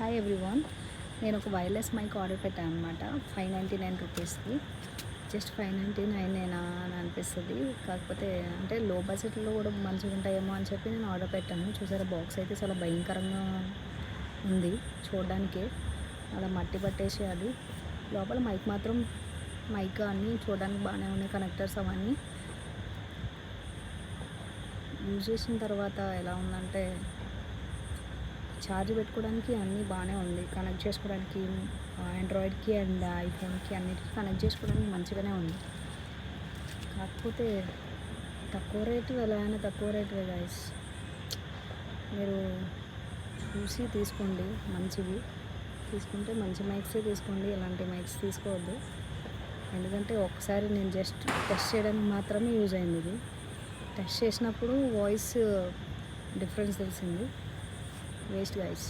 Hi everyone. నేను ఒక wireless mic order పెట్టాను అనమాట. 599 రూపీస్కి. జస్ట్ 599 అని అనిపిస్తుంది. కాకపోతే అంటే లో బడ్జెట్లో కూడా మంచిగా ఉంటాయేమో అని చెప్పి నేను ఆర్డర్ పెట్టాను. చూసారా, బాక్స్ అయితే చాలా భయంకరంగా ఉంది చూడడానికి. అలా మట్టి పట్టేసి అది లోపల మైక్ మాత్రం అన్నీ చూడడానికి బాగానే ఉన్నాయి. కనెక్టర్స్ అవన్నీ యూజ్ చేసిన తర్వాత ఎలా ఉందంటే, ఛార్జ్ పెట్టుకోవడానికి అన్నీ బాగానే ఉంది. కనెక్ట్ చేసుకోవడానికి ఆండ్రాయిడ్కి అండ్ ఐఫోన్కి అన్నిటికీ కనెక్ట్ చేసుకోవడానికి మంచిగానే ఉంది. కాకపోతే తక్కువ రేటు, ఎలా అయినా తక్కువ రేటువే గైస్. మీరు చూసి తీసుకోండి, మంచివి తీసుకుంటే మంచి మైక్సే తీసుకోండి. ఎలాంటి మైక్స్ తీసుకోవద్దు. ఎందుకంటే ఒకసారి నేను జస్ట్ టెస్ట్ చేయడానికి మాత్రమే యూజ్ అయింది. ఇది టెస్ట్ చేసినప్పుడు వాయిస్ డిఫరెన్స్ తెలిసింది. Waste guys.